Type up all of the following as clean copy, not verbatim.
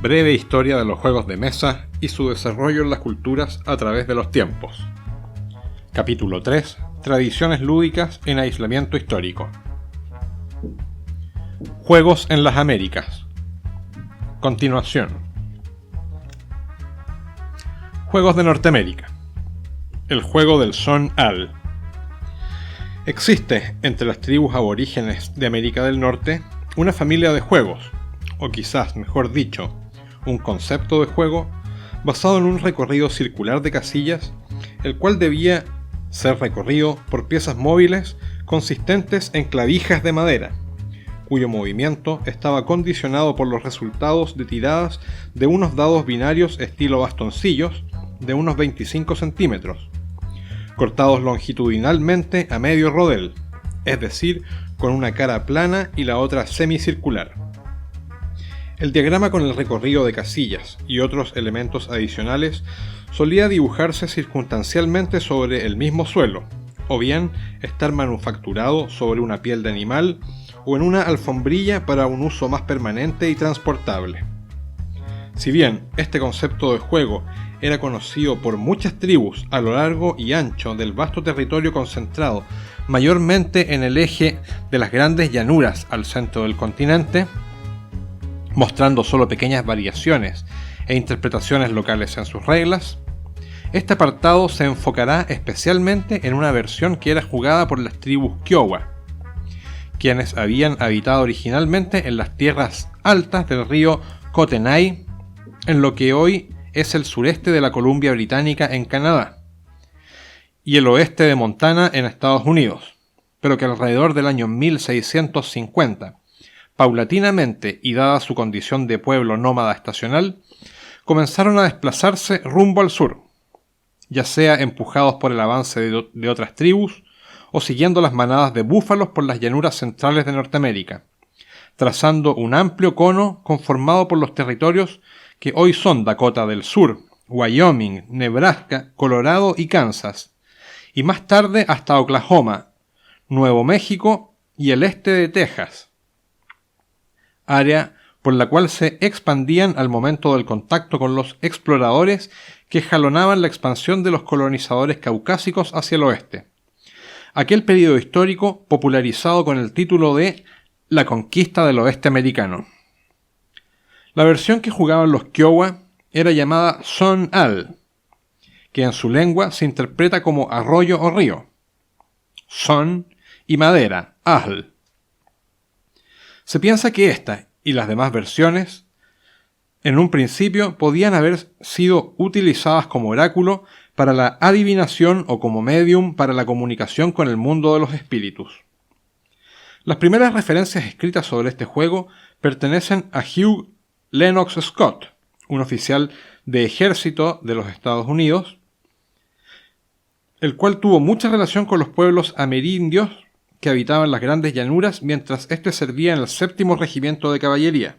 Breve historia de los juegos de mesa y su desarrollo en las culturas a través de los tiempos. Capítulo 3. Tradiciones lúdicas en aislamiento histórico. Juegos en las Américas. Continuación. Juegos de Norteamérica. El juego del Son Al. Existe entre las tribus aborígenes de América del Norte una familia de juegos, o quizás, mejor dicho, un concepto de juego basado en un recorrido circular de casillas, el cual debía ser recorrido por piezas móviles consistentes en clavijas de madera, cuyo movimiento estaba condicionado por los resultados de tiradas de unos dados binarios estilo bastoncillos de unos 25 centímetros, cortados longitudinalmente a medio rodel, es decir, con una cara plana y la otra semicircular. El diagrama con el recorrido de casillas y otros elementos adicionales solía dibujarse circunstancialmente sobre el mismo suelo, o bien estar manufacturado sobre una piel de animal o en una alfombrilla para un uso más permanente y transportable. Si bien este concepto de juego era conocido por muchas tribus a lo largo y ancho del vasto territorio concentrado mayormente en el eje de las grandes llanuras al centro del continente, mostrando solo pequeñas variaciones e interpretaciones locales en sus reglas, este apartado se enfocará especialmente en una versión que era jugada por las tribus Kiowa, quienes habían habitado originalmente en las tierras altas del río Kootenay, en lo que hoy es el sureste de la Columbia Británica en Canadá, y el oeste de Montana en Estados Unidos, pero que alrededor del año 1650, paulatinamente y dada su condición de pueblo nómada estacional, comenzaron a desplazarse rumbo al sur, ya sea empujados por el avance de otras tribus o siguiendo las manadas de búfalos por las llanuras centrales de Norteamérica, trazando un amplio cono conformado por los territorios que hoy son Dakota del Sur, Wyoming, Nebraska, Colorado y Kansas, y más tarde hasta Oklahoma, Nuevo México y el este de Texas, área por la cual se expandían al momento del contacto con los exploradores que jalonaban la expansión de los colonizadores caucásicos hacia el oeste. Aquel período histórico popularizado con el título de La Conquista del Oeste Americano. La versión que jugaban los Kiowa era llamada Son Al, que en su lengua se interpreta como arroyo o río. Son y madera, Al. Se piensa que esta y las demás versiones, en un principio, podían haber sido utilizadas como oráculo para la adivinación o como medium para la comunicación con el mundo de los espíritus. Las primeras referencias escritas sobre este juego pertenecen a Hugh Lennox Scott, un oficial de ejército de los Estados Unidos, el cual tuvo mucha relación con los pueblos amerindios que habitaban las grandes llanuras mientras éste servía en el 7º Regimiento de Caballería,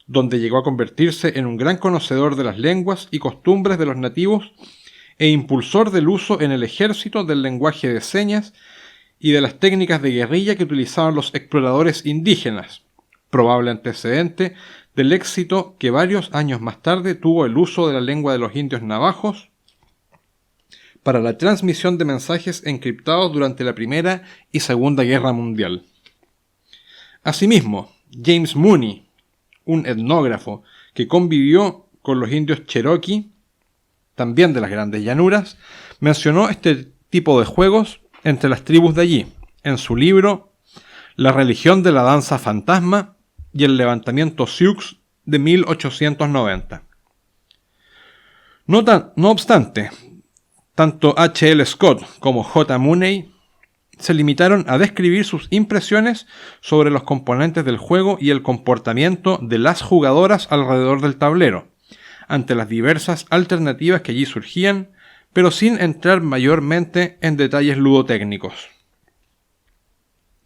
donde llegó a convertirse en un gran conocedor de las lenguas y costumbres de los nativos e impulsor del uso en el ejército del lenguaje de señas y de las técnicas de guerrilla que utilizaban los exploradores indígenas, probable antecedente del éxito que varios años más tarde tuvo el uso de la lengua de los indios navajos para la transmisión de mensajes encriptados durante la Primera y Segunda Guerra Mundial. Asimismo, James Mooney, un etnógrafo que convivió con los indios Cherokee, también de las grandes llanuras, mencionó este tipo de juegos entre las tribus de allí, en su libro La religión de la danza fantasma y el levantamiento Sioux de 1890. No obstante, tanto H. L. Scott como J. Mooney se limitaron a describir sus impresiones sobre los componentes del juego y el comportamiento de las jugadoras alrededor del tablero, ante las diversas alternativas que allí surgían, pero sin entrar mayormente en detalles ludotécnicos.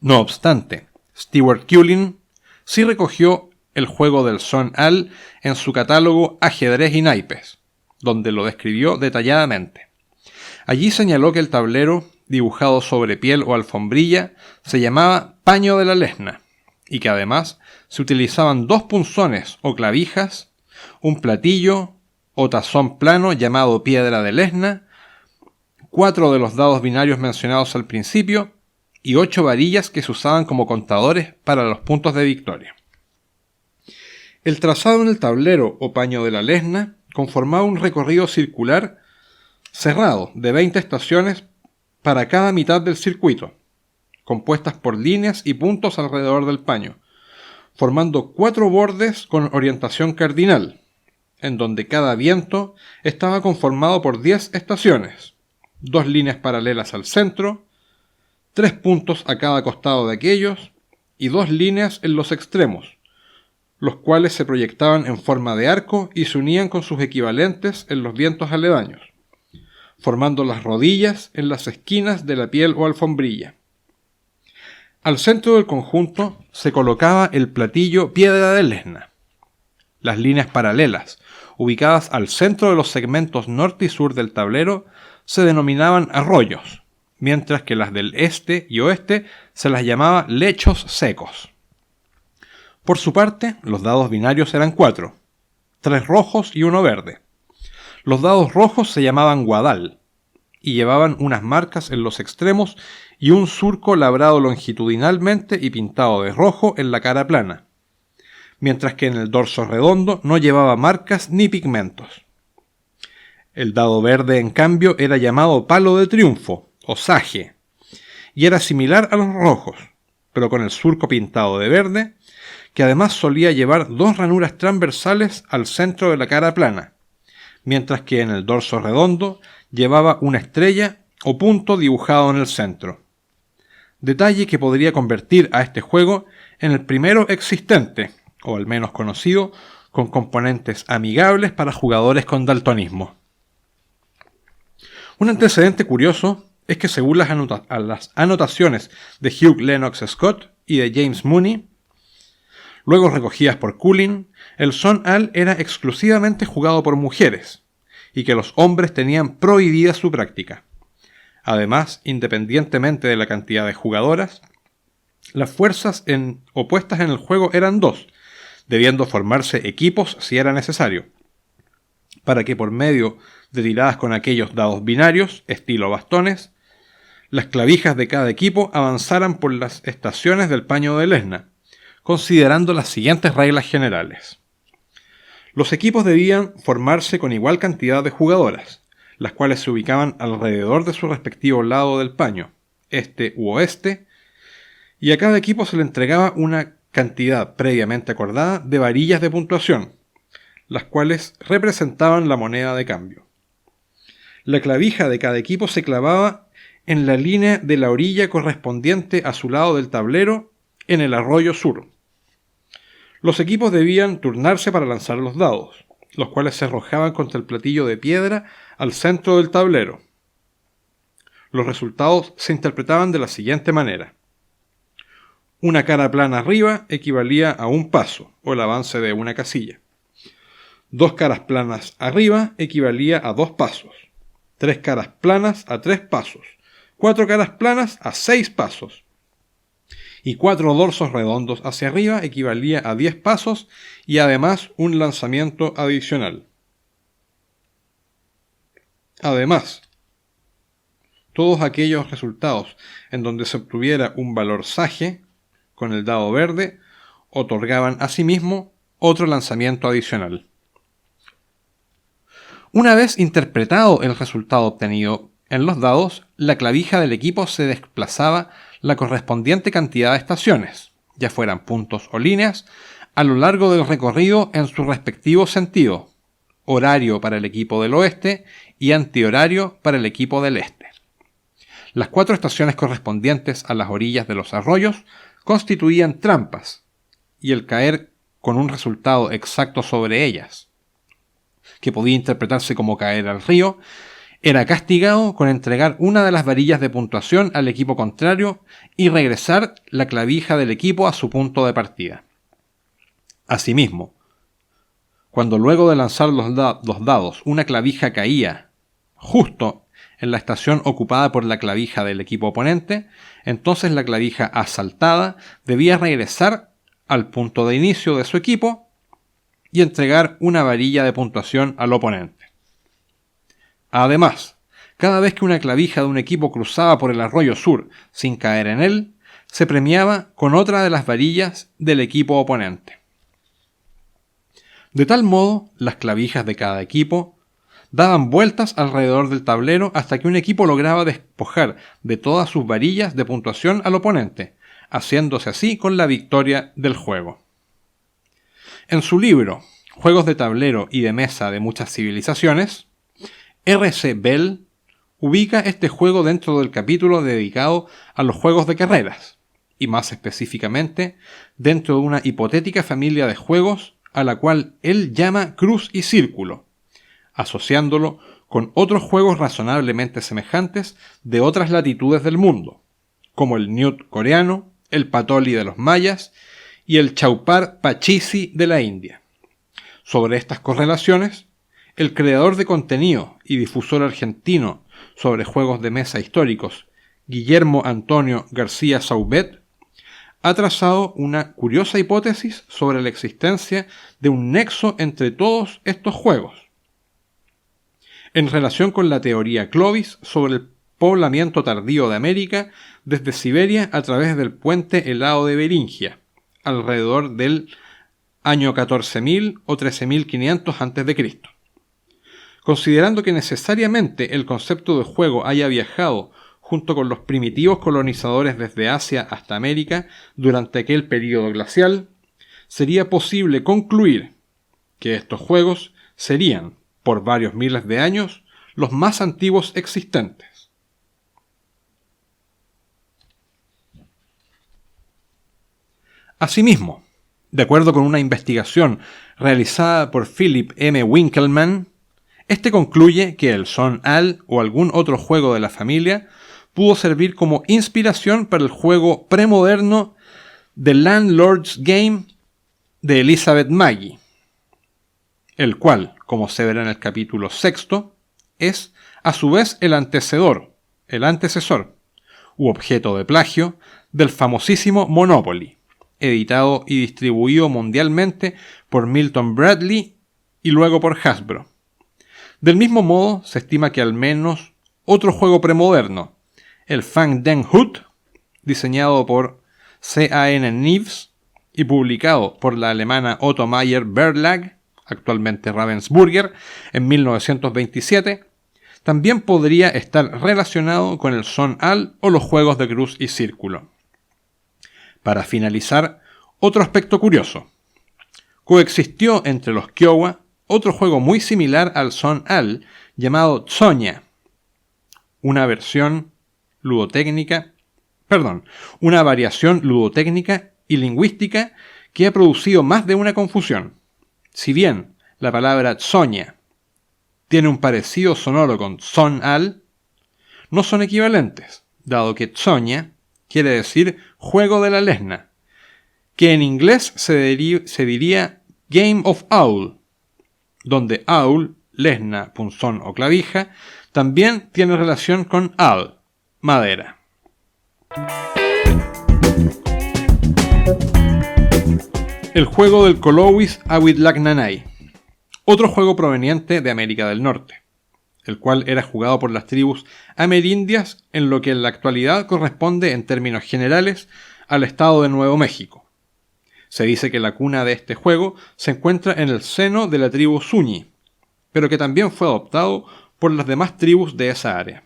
No obstante, Stewart Cullen sí recogió el juego del Son Al en su catálogo Ajedrez y Naipes, donde lo describió detalladamente. Allí señaló que el tablero, dibujado sobre piel o alfombrilla, se llamaba paño de la lesna, y que además se utilizaban 2 punzones o clavijas un platillo o tazón plano llamado piedra de lesna, 4 de los dados binarios mencionados al principio y 8 varillas que se usaban como contadores para los puntos de victoria. El trazado en el tablero o paño de la lesna conformaba un recorrido circular cerrado de 20 estaciones para cada mitad del circuito, compuestas por líneas y puntos alrededor del paño, formando 4 bordes con orientación cardinal, en donde cada viento estaba conformado por 10 estaciones, 2 líneas paralelas al centro, 3 puntos a cada costado de aquellos y 2 líneas en los extremos, los cuales se proyectaban en forma de arco y se unían con sus equivalentes en los vientos aledaños, formando las rodillas en las esquinas de la piel o alfombrilla. Al centro del conjunto se colocaba el platillo piedra de lesna. Las líneas paralelas, ubicadas al centro de los segmentos norte y sur del tablero, se denominaban arroyos, mientras que las del este y oeste se las llamaba lechos secos. Por su parte, los dados binarios eran 4, 3 rojos y 1 verde. Los dados rojos se llamaban guadal y llevaban unas marcas en los extremos y un surco labrado longitudinalmente y pintado de rojo en la cara plana, mientras que en el dorso redondo no llevaba marcas ni pigmentos. El dado verde, en cambio, era llamado palo de triunfo o sage, y era similar a los rojos, pero con el surco pintado de verde, que además solía llevar 2 ranuras transversales al centro de la cara plana, mientras que en el dorso redondo llevaba una estrella o punto dibujado en el centro. Detalle que podría convertir a este juego en el primero existente, o al menos conocido, con componentes amigables para jugadores con daltonismo. Un antecedente curioso es que según las anotaciones de Hugh Lennox Scott y de James Mooney, luego recogidas por Cullen, el Son Al era exclusivamente jugado por mujeres, y que los hombres tenían prohibida su práctica. Además, independientemente de la cantidad de jugadoras, las fuerzas opuestas en el juego eran 2, debiendo formarse equipos si era necesario, para que por medio de tiradas con aquellos dados binarios, estilo bastones, las clavijas de cada equipo avanzaran por las estaciones del paño de lesna, considerando las siguientes reglas generales. Los equipos debían formarse con igual cantidad de jugadoras, las cuales se ubicaban alrededor de su respectivo lado del paño, este u oeste, y a cada equipo se le entregaba una cantidad previamente acordada de varillas de puntuación, las cuales representaban la moneda de cambio. La clavija de cada equipo se clavaba en la línea de la orilla correspondiente a su lado del tablero en el arroyo sur. Los equipos debían turnarse para lanzar los dados, los cuales se arrojaban contra el platillo de piedra al centro del tablero. Los resultados se interpretaban de la siguiente manera. Una cara plana arriba equivalía a un paso, o el avance de una casilla. 2 caras planas arriba equivalía a 2 pasos. 3 caras planas a 3 pasos. 4 caras planas a 6 pasos. Y 4 dorsos redondos hacia arriba equivalía a 10 pasos y además un lanzamiento adicional. Además, todos aquellos resultados en donde se obtuviera un valor sage con el dado verde otorgaban asimismo otro lanzamiento adicional. Una vez interpretado el resultado obtenido en los dados, la clavija del equipo se desplazaba la correspondiente cantidad de estaciones, ya fueran puntos o líneas, a lo largo del recorrido en su respectivo sentido, horario para el equipo del oeste y antihorario para el equipo del este. Las 4 estaciones correspondientes a las orillas de los arroyos constituían trampas, y el caer con un resultado exacto sobre ellas, que podía interpretarse como caer al río, era castigado con entregar una de las varillas de puntuación al equipo contrario y regresar la clavija del equipo a su punto de partida. Asimismo, cuando luego de lanzar los dados una clavija caía justo en la estación ocupada por la clavija del equipo oponente, entonces la clavija asaltada debía regresar al punto de inicio de su equipo y entregar una varilla de puntuación al oponente. Además, cada vez que una clavija de un equipo cruzaba por el arroyo sur sin caer en él, se premiaba con otra de las varillas del equipo oponente. De tal modo, las clavijas de cada equipo daban vueltas alrededor del tablero hasta que un equipo lograba despojar de todas sus varillas de puntuación al oponente, haciéndose así con la victoria del juego. En su libro Juegos de tablero y de mesa de muchas civilizaciones, R.C. Bell ubica este juego dentro del capítulo dedicado a los juegos de carreras, y más específicamente dentro de una hipotética familia de juegos a la cual él llama cruz y círculo, asociándolo con otros juegos razonablemente semejantes de otras latitudes del mundo, como el Newt coreano, el Patoli de los mayas y el Chaupar Pachisi de la India. Sobre estas correlaciones, el creador de contenido y difusor argentino sobre juegos de mesa históricos, Guillermo Antonio García Saubet, ha trazado una curiosa hipótesis sobre la existencia de un nexo entre todos estos juegos, en relación con la teoría Clovis sobre el poblamiento tardío de América desde Siberia a través del puente helado de Beringia, alrededor del año 14.000 o 13.500 a.C. Considerando que necesariamente el concepto de juego haya viajado junto con los primitivos colonizadores desde Asia hasta América durante aquel período glacial, sería posible concluir que estos juegos serían, por varios miles de años, los más antiguos existentes. Asimismo, de acuerdo con una investigación realizada por Philip M. Winkelmann, este concluye que el Son Al o algún otro juego de la familia pudo servir como inspiración para el juego premoderno The Landlord's Game de Elizabeth Magie, el cual, como se verá en el capítulo 6, es a su vez el antecesor, u objeto de plagio, del famosísimo Monopoly, editado y distribuido mundialmente por Milton Bradley y luego por Hasbro. Del mismo modo, se estima que al menos otro juego premoderno, el Fang Den Hut, diseñado por C.A.N. Nives y publicado por la alemana Otto Meyer Verlag, actualmente Ravensburger, en 1927, también podría estar relacionado con el Son Al o los juegos de cruz y círculo. Para finalizar, otro aspecto curioso. Coexistió entre los Kiowa otro juego muy similar al Son Al llamado Tsonya, una variación ludotécnica y lingüística que ha producido más de una confusión. Si bien la palabra Tsonya tiene un parecido sonoro con Son Al, no son equivalentes, dado que Tsonya quiere decir juego de la lesna, que en inglés se diría Game of Owl, donde owl, lesna, punzón o clavija, también tiene relación con al, madera. El juego del Kolowis Awitlagnanay, otro juego proveniente de América del Norte, el cual era jugado por las tribus amerindias en lo que en la actualidad corresponde en términos generales al estado de Nuevo México. Se dice que la cuna de este juego se encuentra en el seno de la tribu Zuni, pero que también fue adoptado por las demás tribus de esa área.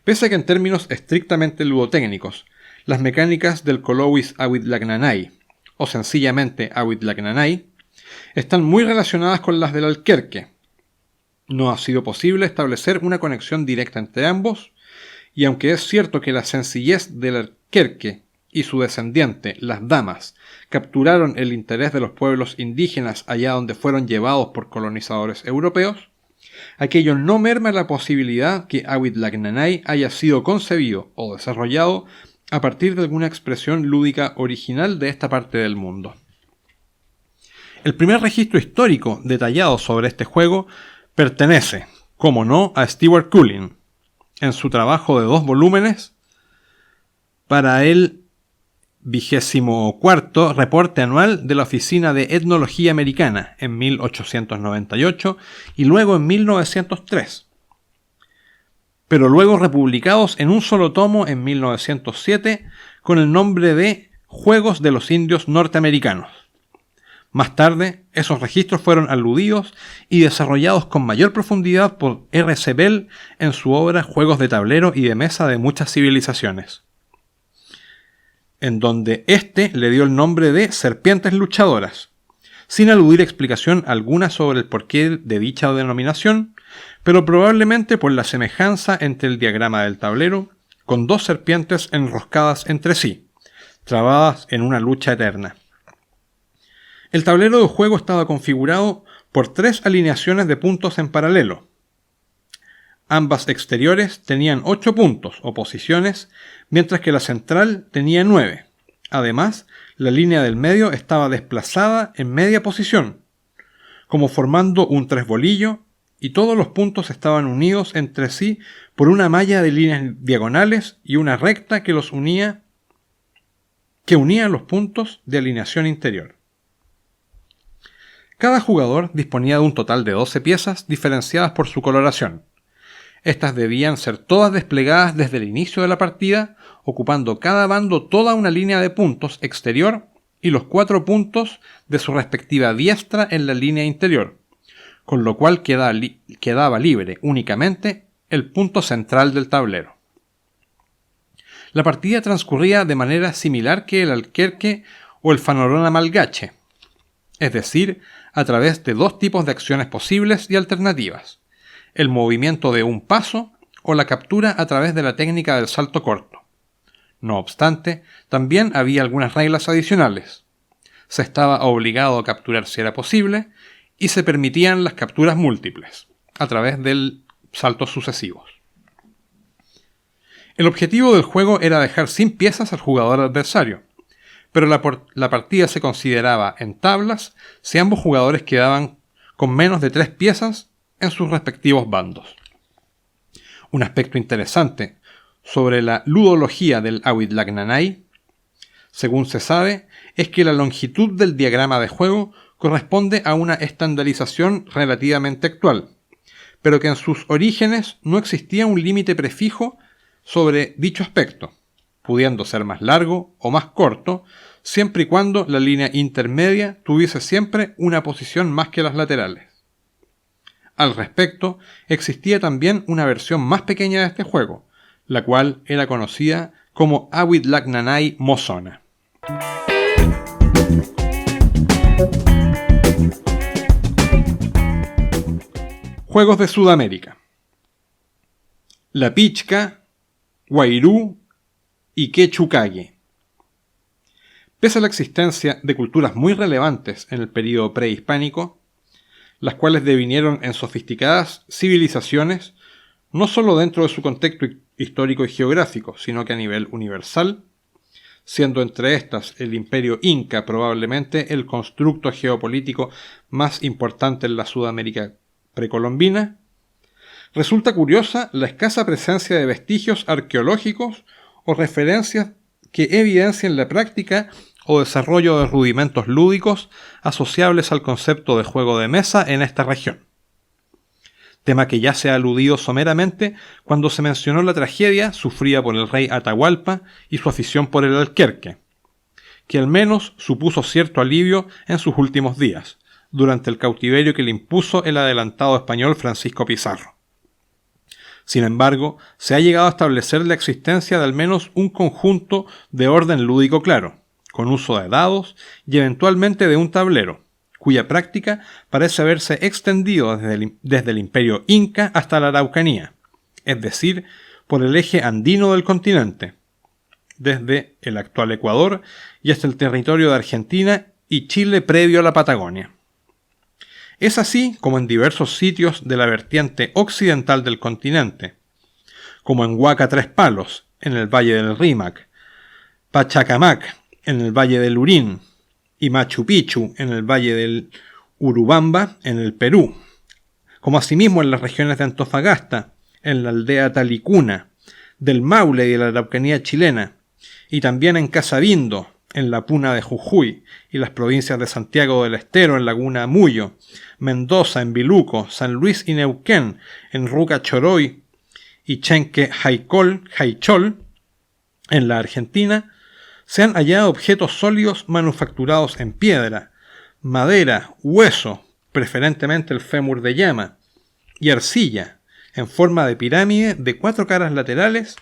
Pese a que en términos estrictamente ludotécnicos, las mecánicas del Kolowis Awitlagnanay, o sencillamente Awitlagnanay, están muy relacionadas con las del Alquerque, no ha sido posible establecer una conexión directa entre ambos, y aunque es cierto que la sencillez del Alquerque y su descendiente, las damas, capturaron el interés de los pueblos indígenas allá donde fueron llevados por colonizadores europeos, aquello no merma la posibilidad que Awitlagnanay haya sido concebido o desarrollado a partir de alguna expresión lúdica original de esta parte del mundo. El primer registro histórico detallado sobre este juego pertenece, como no, a Stewart Coolin, en su trabajo de 2 volúmenes para el 24º reporte anual de la Oficina de Etnología Americana en 1898 y luego en 1903, pero luego republicados en un solo tomo en 1907 con el nombre de Juegos de los Indios Norteamericanos. Más tarde, esos registros fueron aludidos y desarrollados con mayor profundidad por R.C. Bell en su obra Juegos de tablero y de mesa de muchas civilizaciones, en donde éste le dio el nombre de Serpientes Luchadoras, sin aludir explicación alguna sobre el porqué de dicha denominación, pero probablemente por la semejanza entre el diagrama del tablero con dos serpientes enroscadas entre sí, trabadas en una lucha eterna. El tablero de juego estaba configurado por 3 alineaciones de puntos en paralelo. Ambas exteriores tenían 8 puntos o posiciones, mientras que la central tenía 9. Además, la línea del medio estaba desplazada en media posición, como formando un tresbolillo, y todos los puntos estaban unidos entre sí por una malla de líneas diagonales y una recta que unía los puntos de alineación interior. Cada jugador disponía de un total de 12 piezas diferenciadas por su coloración. Estas debían ser todas desplegadas desde el inicio de la partida, ocupando cada bando toda una línea de puntos exterior y los 4 puntos de su respectiva diestra en la línea interior, con lo cual quedaba libre únicamente el punto central del tablero. La partida transcurría de manera similar que el Alquerque o el Fanorona Malgache, es decir, a través de 2 tipos de acciones posibles y alternativas: el movimiento de un paso o la captura a través de la técnica del salto corto. No obstante, también había algunas reglas adicionales. Se estaba obligado a capturar si era posible, y se permitían las capturas múltiples, a través de saltos sucesivos. El objetivo del juego era dejar sin piezas al jugador adversario, pero la partida se consideraba en tablas si ambos jugadores quedaban con menos de 3 piezas en sus respectivos bandos. Un aspecto interesante sobre la ludología del Awitlak Nanay, según se sabe, es que la longitud del diagrama de juego corresponde a una estandarización relativamente actual, pero que en sus orígenes no existía un límite prefijo sobre dicho aspecto, pudiendo ser más largo o más corto, siempre y cuando la línea intermedia tuviese siempre una posición más que las laterales. Al respecto, existía también una versión más pequeña de este juego, la cual era conocida como Awitlak Nanay Mosona. Juegos de Sudamérica: La Pichca, Guairú y Quechucague. Pese a la existencia de culturas muy relevantes en el período prehispánico, las cuales devinieron en sofisticadas civilizaciones, no solo dentro de su contexto histórico y geográfico, sino que a nivel universal, siendo entre estas el Imperio Inca probablemente el constructo geopolítico más importante en la Sudamérica precolombina, resulta curiosa la escasa presencia de vestigios arqueológicos o referencias que evidencien la práctica o desarrollo de rudimentos lúdicos asociables al concepto de juego de mesa en esta región. Tema que ya se ha aludido someramente cuando se mencionó la tragedia sufrida por el rey Atahualpa y su afición por el alquerque, que al menos supuso cierto alivio en sus últimos días, durante el cautiverio que le impuso el adelantado español Francisco Pizarro. Sin embargo, se ha llegado a establecer la existencia de al menos un conjunto de orden lúdico claro, con uso de dados y eventualmente de un tablero, cuya práctica parece haberse extendido desde el Imperio Inca hasta la Araucanía, es decir, por el eje andino del continente, desde el actual Ecuador y hasta el territorio de Argentina y Chile previo a la Patagonia. Es así como en diversos sitios de la vertiente occidental del continente, como en Huaca Tres Palos, en el Valle del Rímac, Pachacamac, en el Valle del Lurín, y Machu Picchu, en el Valle del Urubamba, en el Perú, como asimismo en las regiones de Antofagasta, en la aldea Talicuna, del Maule y de la Araucanía chilena, y también en Casabindo, en la Puna de Jujuy y las provincias de Santiago del Estero en Laguna Muyo, Mendoza en Biluco, San Luis y Neuquén en Ruca Choroy y Chenque Jaichol en la Argentina, se han hallado objetos sólidos manufacturados en piedra, madera, hueso, preferentemente el fémur de llama, y arcilla, en forma de pirámide de 4 caras laterales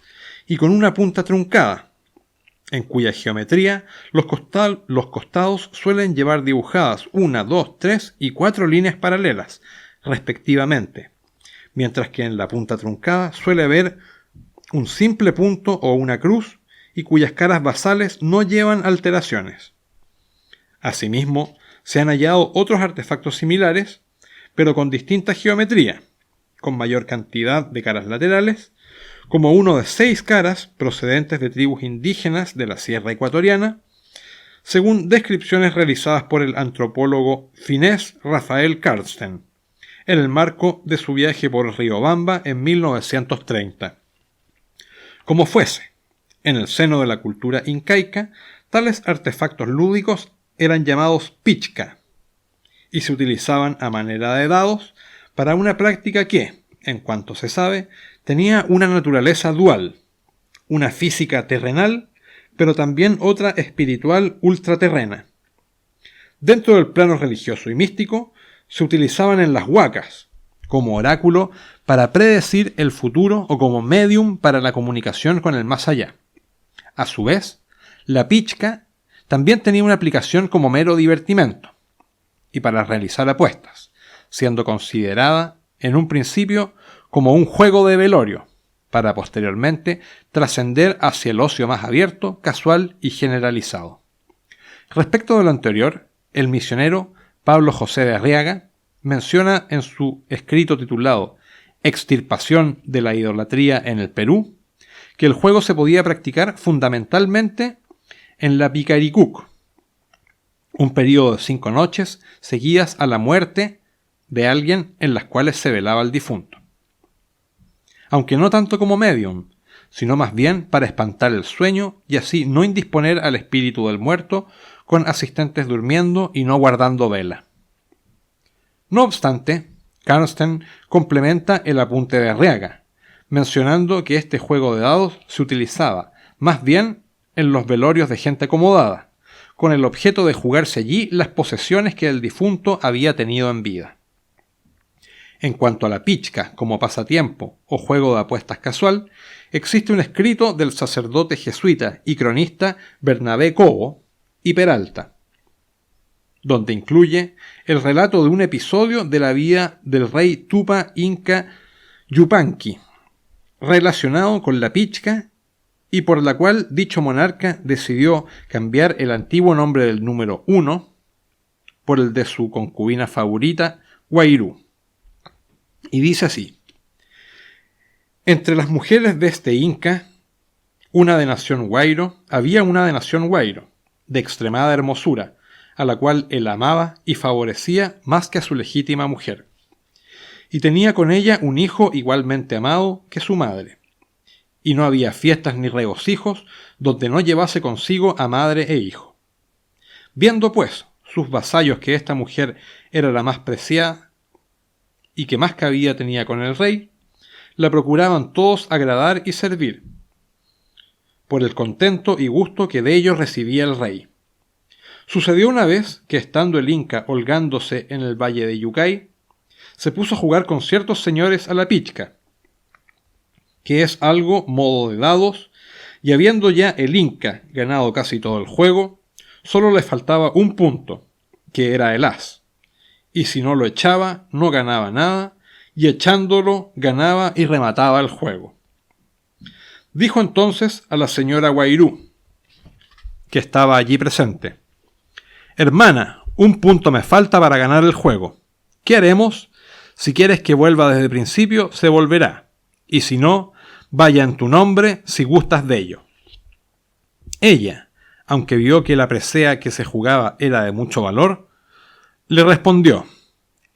y con una punta truncada, en cuya geometría los costados suelen llevar dibujadas 1, 2, 3 y 4 líneas paralelas, respectivamente, mientras que en la punta truncada suele haber un simple punto o una cruz y cuyas caras basales no llevan alteraciones. Asimismo, se han hallado otros artefactos similares, pero con distinta geometría, con mayor cantidad de caras laterales, como uno de 6 caras procedentes de tribus indígenas de la Sierra Ecuatoriana, según descripciones realizadas por el antropólogo finés Rafael Karsten, en el marco de su viaje por Riobamba en 1930. Como fuese, en el seno de la cultura incaica, tales artefactos lúdicos eran llamados pichca y se utilizaban a manera de dados para una práctica que, en cuanto se sabe, tenía una naturaleza dual, una física terrenal, pero también otra espiritual ultraterrena. Dentro del plano religioso y místico, se utilizaban en las huacas, como oráculo para predecir el futuro o como medium para la comunicación con el más allá. A su vez, la pichca también tenía una aplicación como mero divertimento y para realizar apuestas, siendo considerada en un principio como un juego de velorio, para posteriormente trascender hacia el ocio más abierto, casual y generalizado. Respecto de lo anterior, el misionero Pablo José de Arriaga menciona en su escrito titulado Extirpación de la idolatría en el Perú, que el juego se podía practicar fundamentalmente en la Picaricuc, un periodo de 5 noches seguidas a la muerte de alguien en las cuales se velaba al difunto. Aunque no tanto como medium, sino más bien para espantar el sueño y así no indisponer al espíritu del muerto con asistentes durmiendo y no guardando vela. No obstante, Karsten complementa el apunte de Arriaga, mencionando que este juego de dados se utilizaba más bien en los velorios de gente acomodada, con el objeto de jugarse allí las posesiones que el difunto había tenido en vida. En cuanto a la pichca como pasatiempo o juego de apuestas casual, existe un escrito del sacerdote jesuita y cronista Bernabé Cobo y Peralta, donde incluye el relato de un episodio de la vida del rey Tupa Inca Yupanqui, relacionado con la pichca y por la cual dicho monarca decidió cambiar el antiguo nombre del número 1 por el de su concubina favorita, Guairú. Y dice así: entre las mujeres de este Inca, había una de nación Guairo, de extremada hermosura, a la cual él amaba y favorecía más que a su legítima mujer. Y tenía con ella un hijo igualmente amado que su madre. Y no había fiestas ni regocijos donde no llevase consigo a madre e hijo. Viendo pues sus vasallos que esta mujer era la más preciada y que más cabida tenía con el rey, la procuraban todos agradar y servir, por el contento y gusto que de ellos recibía el rey. Sucedió una vez que, estando el Inca holgándose en el valle de Yucay, se puso a jugar con ciertos señores a la pichca, que es algo modo de dados, y habiendo ya el Inca ganado casi todo el juego, solo le faltaba un punto, que era el as, y si no lo echaba no ganaba nada, y echándolo ganaba y remataba el juego. Dijo entonces a la señora Guairú, que estaba allí presente: hermana, un punto me falta para ganar el juego. ¿Qué haremos? Si quieres que vuelva desde el principio, se volverá, y si no, vaya en tu nombre si gustas de ello. Ella, aunque vio que la presea que se jugaba era de mucho valor, le respondió: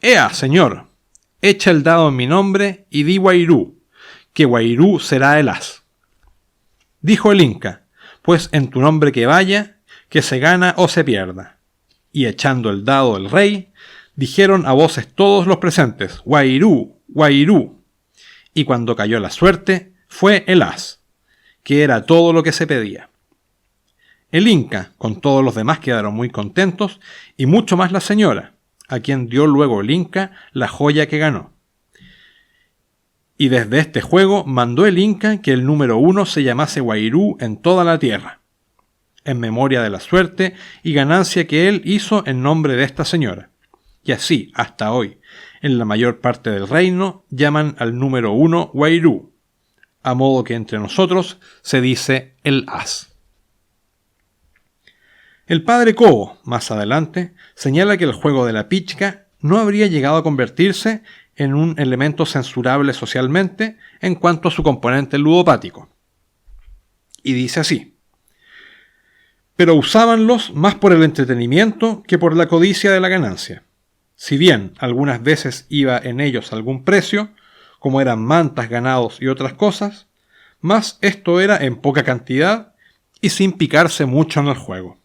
¡ea, señor! Echa el dado en mi nombre y di Guairú, que Guairú será el as. Dijo el Inca: pues en tu nombre que vaya, que se gana o se pierda. Y echando el dado el rey, dijeron a voces todos los presentes, Guairú, Guairú. Y cuando cayó la suerte, fue el as, que era todo lo que se pedía. El Inca, con todos los demás, quedaron muy contentos, y mucho más la señora, a quien dio luego el Inca la joya que ganó. Y desde este juego mandó el Inca que el número 1 se llamase Guairú en toda la tierra, en memoria de la suerte y ganancia que él hizo en nombre de esta señora. Y así, hasta hoy, en la mayor parte del reino, llaman al número 1 Guairú, a modo que entre nosotros se dice el as. El padre Cobo, más adelante, señala que el juego de la pichca no habría llegado a convertirse en un elemento censurable socialmente en cuanto a su componente ludopático. Y dice así: pero usábanlos más por el entretenimiento que por la codicia de la ganancia. Si bien algunas veces iba en ellos algún precio, como eran mantas, ganados y otras cosas, más esto era en poca cantidad y sin picarse mucho en el juego.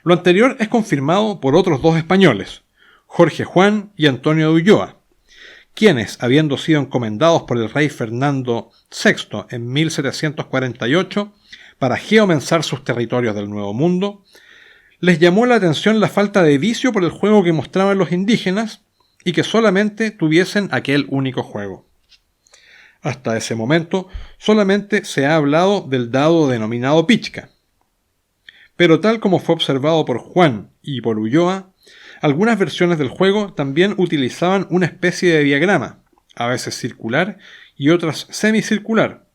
Lo anterior es confirmado por otros dos españoles, Jorge Juan y Antonio de Ulloa, quienes, habiendo sido encomendados por el rey Fernando VI en 1748 para geomensar sus territorios del Nuevo Mundo, les llamó la atención la falta de vicio por el juego que mostraban los indígenas y que solamente tuviesen aquel único juego. Hasta ese momento solamente se ha hablado del dado denominado pichca. Pero tal como fue observado por Juan y por Ulloa, algunas versiones del juego también utilizaban una especie de diagrama, a veces circular y otras semicircular,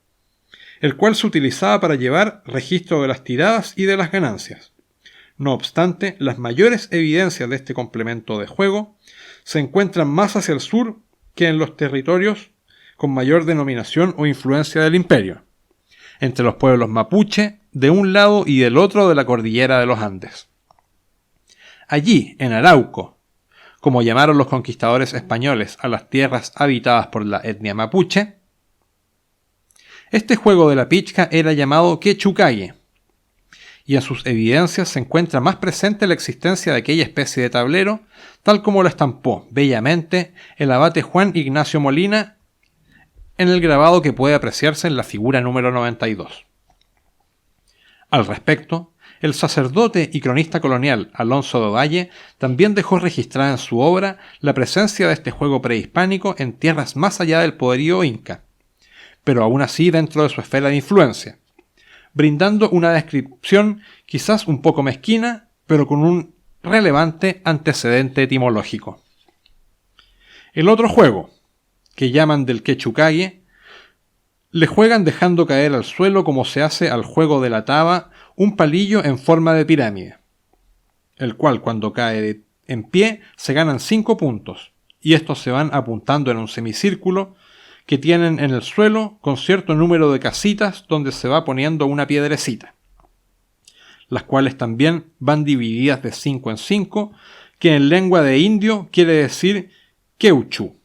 el cual se utilizaba para llevar registro de las tiradas y de las ganancias. No obstante, las mayores evidencias de este complemento de juego se encuentran más hacia el sur que en los territorios con mayor denominación o influencia del imperio, entre los pueblos mapuche de un lado y del otro de la cordillera de los Andes. Allí, en Arauco, como llamaron los conquistadores españoles a las tierras habitadas por la etnia mapuche, este juego de la pichca era llamado quechucaye, y en sus evidencias se encuentra más presente la existencia de aquella especie de tablero, tal como lo estampó bellamente el abate Juan Ignacio Molina en el grabado que puede apreciarse en la figura número 92. Al respecto, el sacerdote y cronista colonial Alonso de Ovalle también dejó registrada en su obra la presencia de este juego prehispánico en tierras más allá del poderío inca, pero aún así dentro de su esfera de influencia, brindando una descripción quizás un poco mezquina, pero con un relevante antecedente etimológico. El otro juego, que llaman del quechucaye, le juegan dejando caer al suelo, como se hace al juego de la taba, un palillo en forma de pirámide, el cual cuando cae en pie se ganan 5 puntos, y estos se van apuntando en un semicírculo que tienen en el suelo con cierto número de casitas donde se va poniendo una piedrecita, las cuales también van divididas de 5 en 5, que en lengua de indio quiere decir queuchu,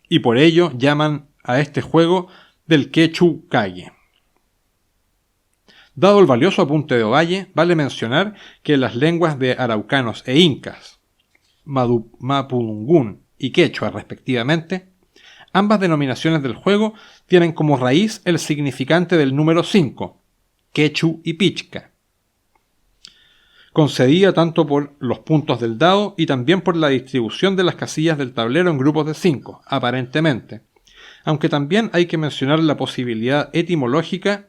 y por ello llaman a este juego del quechucaye. Dado el valioso apunte de Ovalle, vale mencionar que las lenguas de araucanos e incas, mapudungún y quechua respectivamente, ambas denominaciones del juego tienen como raíz el significante del número 5, quechu y pichca, concedida tanto por los puntos del dado y también por la distribución de las casillas del tablero en grupos de 5, aparentemente, aunque también hay que mencionar la posibilidad etimológica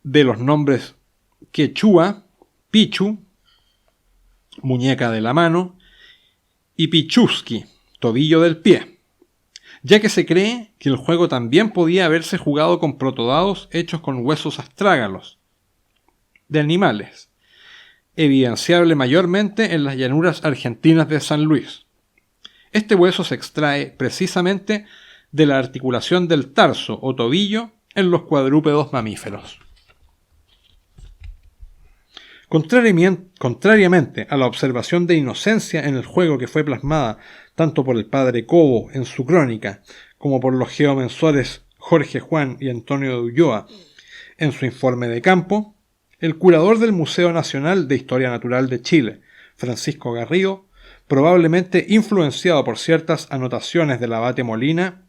de los nombres quechua, pichu, muñeca de la mano, y pichuski, tobillo del pie, ya que se cree que el juego también podía haberse jugado con protodados hechos con huesos astrágalos de animales, evidenciable mayormente en las llanuras argentinas de San Luis. Este hueso se extrae precisamente de la articulación del tarso o tobillo en los cuadrúpedos mamíferos. Contrariamente a la observación de inocencia en el juego que fue plasmada tanto por el padre Cobo en su crónica como por los geomensores Jorge Juan y Antonio de Ulloa en su informe de campo, El curador del Museo Nacional de Historia Natural de Chile, Francisco Garrido, probablemente influenciado por ciertas anotaciones del abate Molina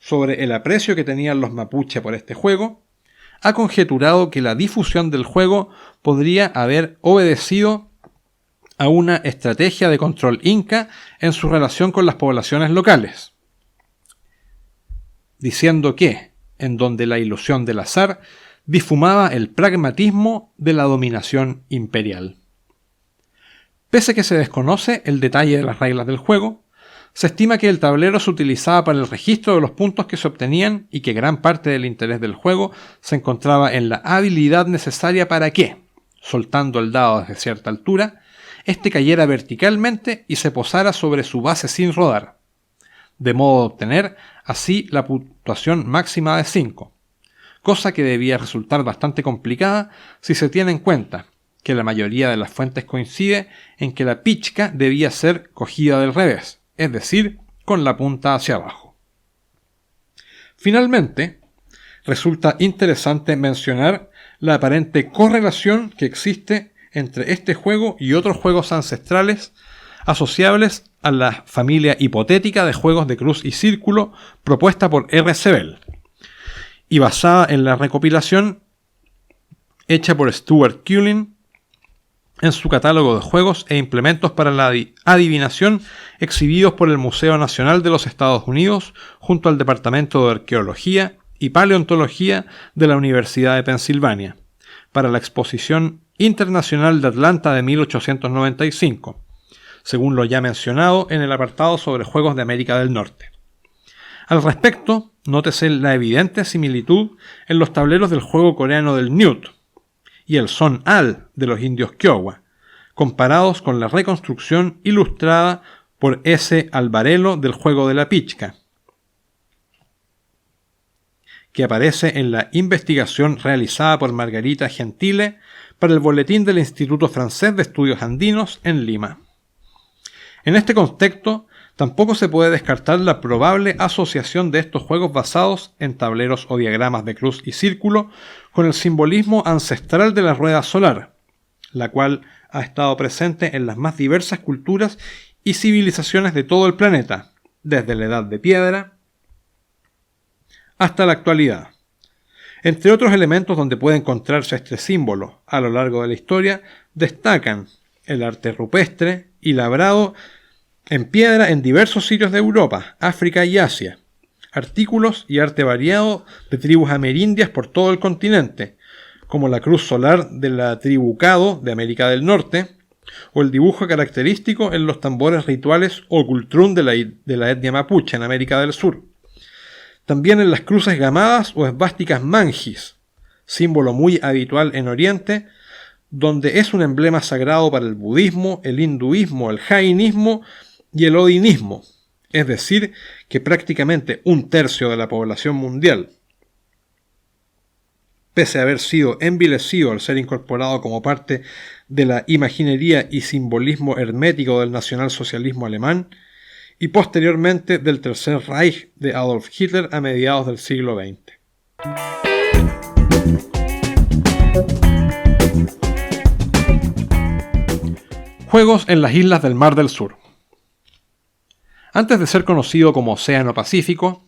sobre el aprecio que tenían los mapuche por este juego, ha conjeturado que la difusión del juego podría haber obedecido a una estrategia de control inca en su relación con las poblaciones locales, diciendo que, en donde la ilusión del azar difumaba el pragmatismo de la dominación imperial. Pese a que se desconoce el detalle de las reglas del juego, se estima que el tablero se utilizaba para el registro de los puntos que se obtenían y que gran parte del interés del juego se encontraba en la habilidad necesaria para que, soltando el dado desde cierta altura, éste cayera verticalmente y se posara sobre su base sin rodar, de modo de obtener así la puntuación máxima de 5, cosa que debía resultar bastante complicada si se tiene en cuenta que la mayoría de las fuentes coincide en que la pichca debía ser cogida del revés, es decir, con la punta hacia abajo. Finalmente, resulta interesante mencionar la aparente correlación que existe entre este juego y otros juegos ancestrales asociables a la familia hipotética de juegos de cruz y círculo propuesta por R.C. Bell y basada en la recopilación hecha por Stuart Cullen en su catálogo de juegos e implementos para la adivinación exhibidos por el Museo Nacional de los Estados Unidos junto al Departamento de Arqueología y Paleontología de la Universidad de Pensilvania para la Exposición Internacional de Atlanta de 1895, según lo ya mencionado en el apartado sobre juegos de América del Norte. Al respecto, nótese la evidente similitud en los tableros del juego coreano del Newt y el Son Al de los indios Kiowa, comparados con la reconstrucción ilustrada por S. Alvarelo del juego de la pichca, que aparece en la investigación realizada por Margarita Gentile para el boletín del Instituto Francés de Estudios Andinos en Lima. En este contexto, tampoco se puede descartar la probable asociación de estos juegos basados en tableros o diagramas de cruz y círculo con el simbolismo ancestral de la rueda solar, la cual ha estado presente en las más diversas culturas y civilizaciones de todo el planeta, desde la Edad de Piedra hasta la actualidad. Entre otros elementos donde puede encontrarse este símbolo a lo largo de la historia, destacan el arte rupestre y labrado en piedra en diversos sitios de Europa, África y Asia, artículos y arte variado de tribus amerindias por todo el continente, como la cruz solar de la tribu Caddo de América del Norte, o el dibujo característico en los tambores rituales o cultrún de la etnia mapuche en América del Sur. También en las cruces gamadas o esvásticas manjis, símbolo muy habitual en Oriente, donde es un emblema sagrado para el budismo, el hinduismo, el jainismo y el odinismo, es decir, que prácticamente 1/3 de la población mundial, pese a haber sido envilecido al ser incorporado como parte de la imaginería y simbolismo hermético del nacionalsocialismo alemán, y posteriormente del Tercer Reich de Adolf Hitler a mediados del siglo XX. Juegos en las islas del Mar del Sur. Antes de ser conocido como Océano Pacífico,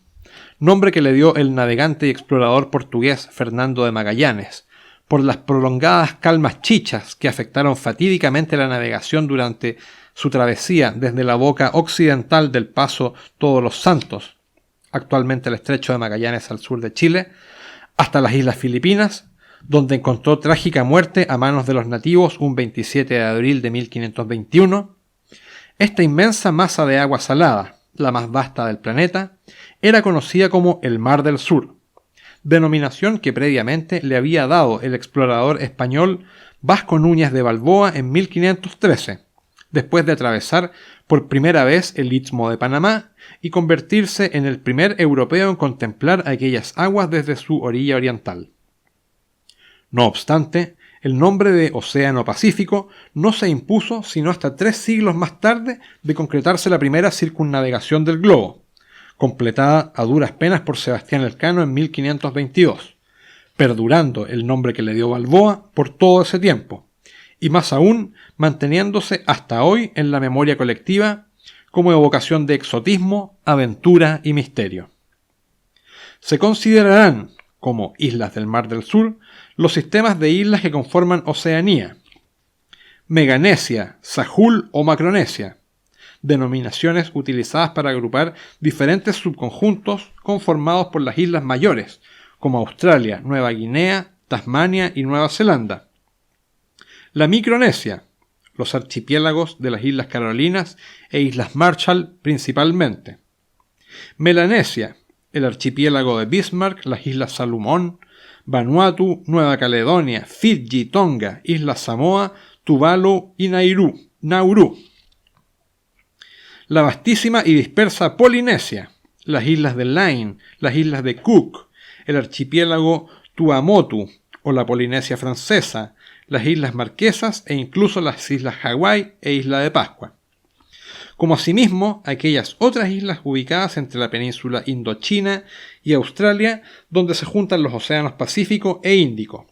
nombre que le dio el navegante y explorador portugués Fernando de Magallanes, por las prolongadas calmas chichas que afectaron fatídicamente la navegación durante su travesía desde la boca occidental del Paso Todos los Santos, actualmente el estrecho de Magallanes al sur de Chile, hasta las Islas Filipinas, donde encontró trágica muerte a manos de los nativos un 27 de abril de 1521, esta inmensa masa de agua salada, la más vasta del planeta, era conocida como el Mar del Sur, denominación que previamente le había dado el explorador español Vasco Núñez de Balboa en 1513, después de atravesar por primera vez el Istmo de Panamá y convertirse en el primer europeo en contemplar aquellas aguas desde su orilla oriental. No obstante, el nombre de Océano Pacífico no se impuso sino hasta 3 siglos más tarde de concretarse la primera circunnavegación del globo, completada a duras penas por Sebastián Elcano en 1522, perdurando el nombre que le dio Balboa por todo ese tiempo, y más aún manteniéndose hasta hoy en la memoria colectiva como evocación de exotismo, aventura y misterio. Se considerarán como islas del Mar del Sur los sistemas de islas que conforman Oceanía, Meganesia, Sahul o Macronesia, denominaciones utilizadas para agrupar diferentes subconjuntos conformados por las islas mayores, como Australia, Nueva Guinea, Tasmania y Nueva Zelanda. La Micronesia, los archipiélagos de las Islas Carolinas e Islas Marshall principalmente. Melanesia, el archipiélago de Bismarck, las Islas Salomón, Vanuatu, Nueva Caledonia, Fiji, Tonga, Islas Samoa, Tuvalu y Nauru. La vastísima y dispersa Polinesia, las islas de Line, las islas de Cook, el archipiélago Tuamotu o la Polinesia francesa, las Islas Marquesas e incluso las Islas Hawái e Isla de Pascua. Como asimismo aquellas otras islas ubicadas entre la península Indochina y Australia, donde se juntan los océanos Pacífico e Índico.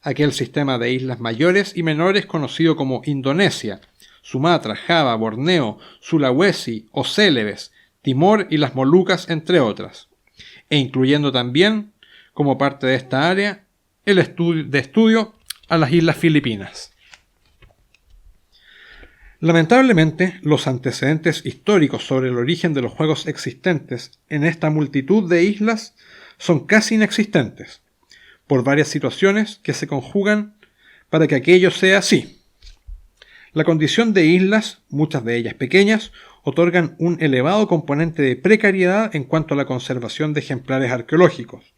Aquel sistema de islas mayores y menores conocido como Indonesia, Sumatra, Java, Borneo, Sulawesi o Celebes, Timor y las Molucas, entre otras, e incluyendo también, como parte de esta área, el estudio a las Islas Filipinas. Lamentablemente, los antecedentes históricos sobre el origen de los juegos existentes en esta multitud de islas son casi inexistentes, por varias situaciones que se conjugan para que aquello sea así. La condición de islas, muchas de ellas pequeñas, otorgan un elevado componente de precariedad en cuanto a la conservación de ejemplares arqueológicos,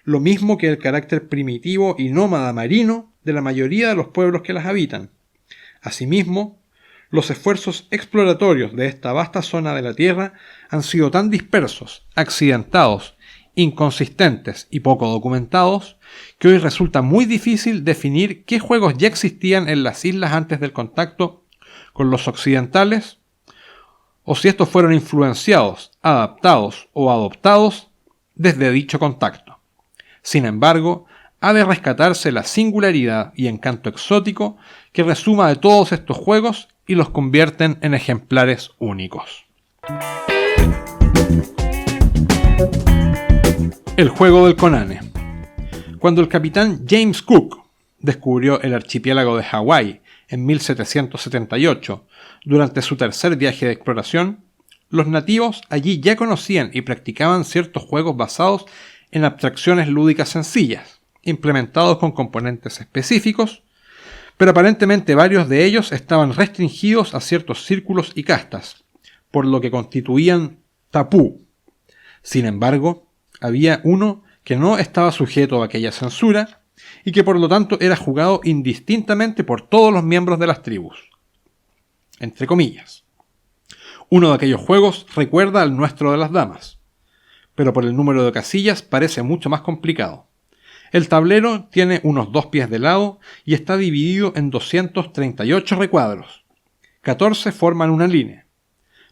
lo mismo que el carácter primitivo y nómada marino de la mayoría de los pueblos que las habitan. Asimismo, los esfuerzos exploratorios de esta vasta zona de la Tierra han sido tan dispersos, accidentados, inconsistentes y poco documentados, que hoy resulta muy difícil definir qué juegos ya existían en las islas antes del contacto con los occidentales, o si estos fueron influenciados, adaptados o adoptados desde dicho contacto. Sin embargo, ha de rescatarse la singularidad y encanto exótico que resuma de todos estos juegos y los convierten en ejemplares únicos. El juego del Konane. Cuando el capitán James Cook descubrió el archipiélago de Hawái en 1778, durante su tercer viaje de exploración, los nativos allí ya conocían y practicaban ciertos juegos basados en abstracciones lúdicas sencillas, implementados con componentes específicos, pero aparentemente varios de ellos estaban restringidos a ciertos círculos y castas, por lo que constituían tabú. Sin embargo, había uno que no estaba sujeto a aquella censura y que por lo tanto era jugado indistintamente por todos los miembros de las tribus. Entre comillas. Uno de aquellos juegos recuerda al nuestro de las damas, pero por el número de casillas parece mucho más complicado. El tablero tiene unos 2 pies de lado y está dividido en 238 recuadros. 14 forman una línea.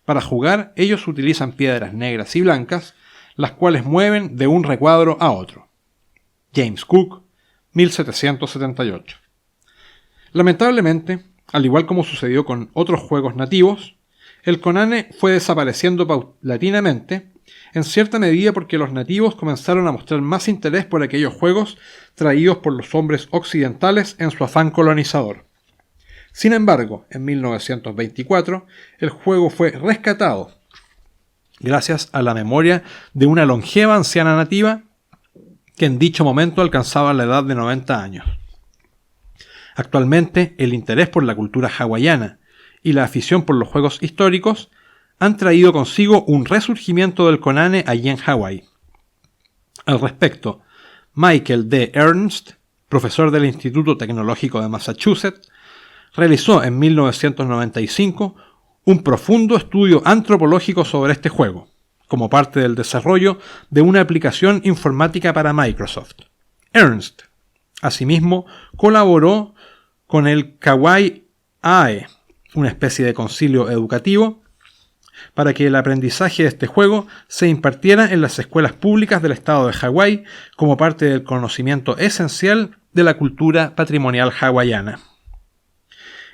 Para jugar, ellos utilizan piedras negras y blancas, las cuales mueven de un recuadro a otro. James Cook, 1778. Lamentablemente, al igual como sucedió con otros juegos nativos, el Konane fue desapareciendo paulatinamente, en cierta medida porque los nativos comenzaron a mostrar más interés por aquellos juegos traídos por los hombres occidentales en su afán colonizador. Sin embargo, en 1924, el juego fue rescatado gracias a la memoria de una longeva anciana nativa que en dicho momento alcanzaba la edad de 90 años. Actualmente, el interés por la cultura hawaiana y la afición por los juegos históricos han traído consigo un resurgimiento del Konane allí en Hawái. Al respecto, Michael D. Ernst, profesor del Instituto Tecnológico de Massachusetts, realizó en 1995 un profundo estudio antropológico sobre este juego, como parte del desarrollo de una aplicación informática para Microsoft. Ernst, asimismo, colaboró con el Kauai AE, una especie de concilio educativo, para que el aprendizaje de este juego se impartiera en las escuelas públicas del estado de Hawái como parte del conocimiento esencial de la cultura patrimonial hawaiana.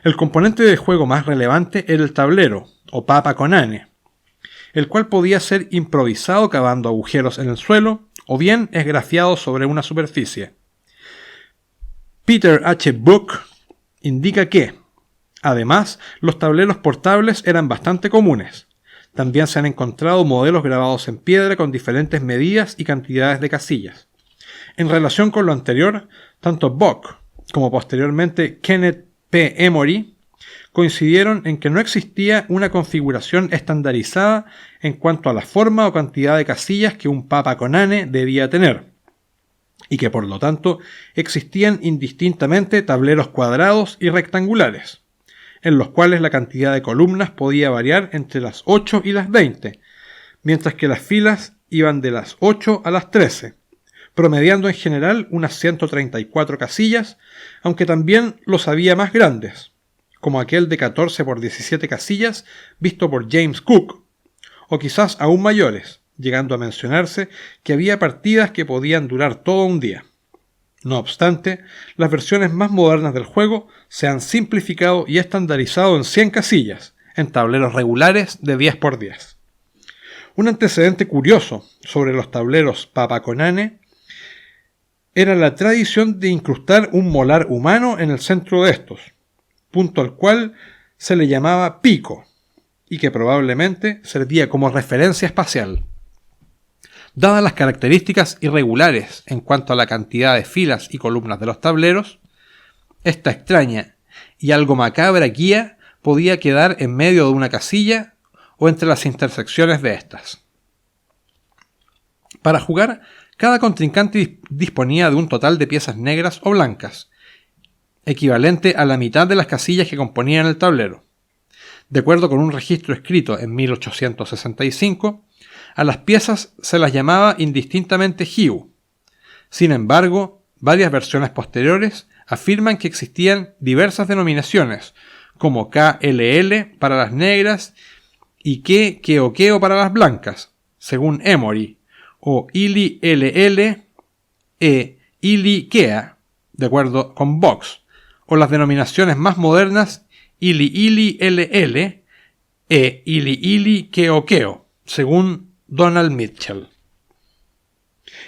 El componente de juego más relevante era el tablero, o papa konane, el cual podía ser improvisado cavando agujeros en el suelo o bien esgrafiado sobre una superficie. Peter H. Book indica que, además, los tableros portables eran bastante comunes. También se han encontrado modelos grabados en piedra con diferentes medidas y cantidades de casillas. En relación con lo anterior, tanto Bock como posteriormente Kenneth P. Emory coincidieron en que no existía una configuración estandarizada en cuanto a la forma o cantidad de casillas que un papa konane debía tener, y que por lo tanto existían indistintamente tableros cuadrados y rectangulares, en los cuales la cantidad de columnas podía variar entre las 8 y las 20, mientras que las filas iban de las 8 a las 13, promediando en general unas 134 casillas, aunque también los había más grandes, como aquel de 14 por 17 casillas visto por James Cook, o quizás aún mayores, llegando a mencionarse que había partidas que podían durar todo un día. No obstante, las versiones más modernas del juego se han simplificado y estandarizado en 100 casillas, en tableros regulares de 10 por 10. Un antecedente curioso sobre los tableros papa konane era la tradición de incrustar un molar humano en el centro de estos, punto al cual se le llamaba pico, y que probablemente servía como referencia espacial. Dadas las características irregulares en cuanto a la cantidad de filas y columnas de los tableros, esta extraña y algo macabra guía podía quedar en medio de una casilla o entre las intersecciones de estas. Para jugar, cada contrincante disponía de un total de piezas negras o blancas, equivalente a la mitad de las casillas que componían el tablero. De acuerdo con un registro escrito en 1865, a las piezas se las llamaba indistintamente hiu. Sin embargo, varias versiones posteriores afirman que existían diversas denominaciones, como KLL para las negras y Keokeo para las blancas, según Emory, o Ili LL Ili Kea, de acuerdo con Box, o las denominaciones más modernas Ili Ili LL Ili Ili Keokeo, según Donald Mitchell.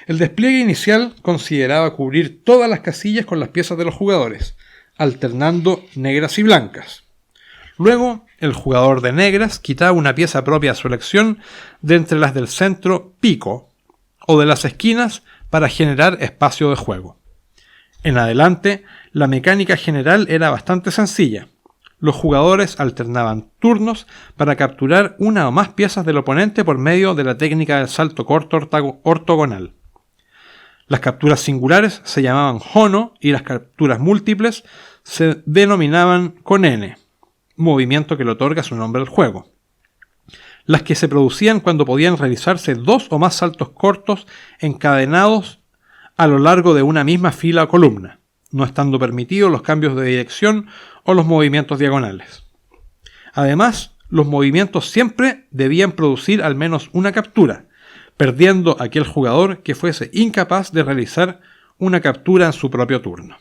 El despliegue inicial consideraba cubrir todas las casillas con las piezas de los jugadores, alternando negras y blancas. Luego, el jugador de negras quitaba una pieza propia a su elección de entre las del centro pico o de las esquinas para generar espacio de juego. En adelante, la mecánica general era bastante sencilla. Los jugadores alternaban turnos para capturar una o más piezas del oponente por medio de la técnica del salto corto ortogonal. Las capturas singulares se llamaban hono y las capturas múltiples se denominaban konene, movimiento que le otorga su nombre al juego. Las que se producían cuando podían realizarse 2 o más saltos cortos encadenados a lo largo de una misma fila o columna, no estando permitidos los cambios de dirección o los movimientos diagonales. Además, los movimientos siempre debían producir al menos una captura, perdiendo aquel jugador que fuese incapaz de realizar una captura en su propio turno.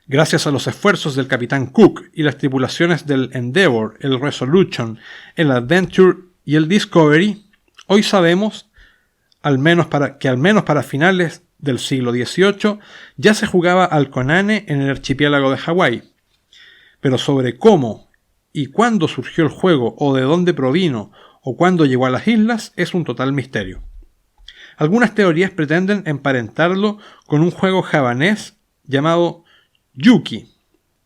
Gracias a los esfuerzos del capitán Cook y las tripulaciones del Endeavour, el Resolution, el Adventure y el Discovery, hoy sabemos que al menos para finales del siglo XVIII ya se jugaba al konane en el archipiélago de Hawái. Pero sobre cómo y cuándo surgió el juego o de dónde provino o cuándo llegó a las islas es un total misterio. Algunas teorías pretenden emparentarlo con un juego javanés llamado Yuki,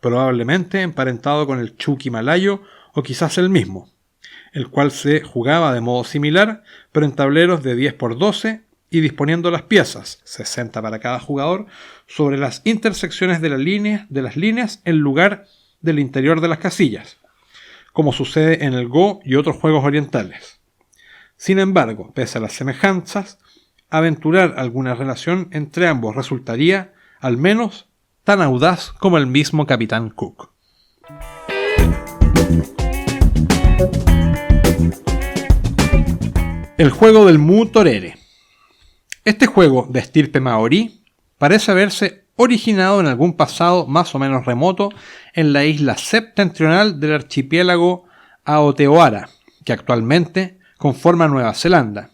probablemente emparentado con el Chuki malayo o quizás el mismo, el cual se jugaba de modo similar, pero en tableros de 10 por 12 y disponiendo las piezas, 60 para cada jugador, sobre las intersecciones de las líneas en lugar del interior de las casillas, como sucede en el Go y otros juegos orientales. Sin embargo, pese a las semejanzas, aventurar alguna relación entre ambos resultaría, al menos, tan audaz como el mismo capitán Cook. El juego del Mu Torere. Este juego de estirpe maorí parece haberse originado en algún pasado más o menos remoto en la isla septentrional del archipiélago Aotearoa, que actualmente conforma Nueva Zelanda,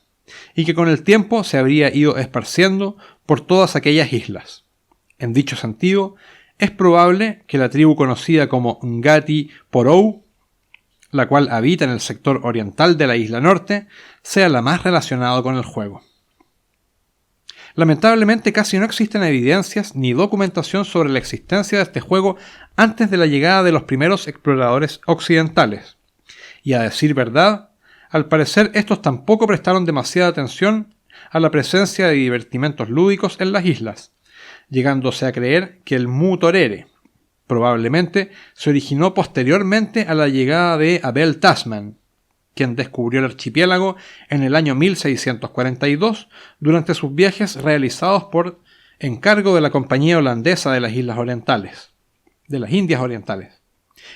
y que con el tiempo se habría ido esparciendo por todas aquellas islas. En dicho sentido, es probable que la tribu conocida como Ngati Porou, la cual habita en el sector oriental de la isla norte, sea la más relacionada con el juego. Lamentablemente casi no existen evidencias ni documentación sobre la existencia de este juego antes de la llegada de los primeros exploradores occidentales. Y a decir verdad, al parecer estos tampoco prestaron demasiada atención a la presencia de divertimentos lúdicos en las islas, llegándose a creer que el Mu Torere probablemente se originó posteriormente a la llegada de Abel Tasman, quien descubrió el archipiélago en el año 1642 durante sus viajes realizados por encargo de la Compañía Holandesa de las Indias Orientales.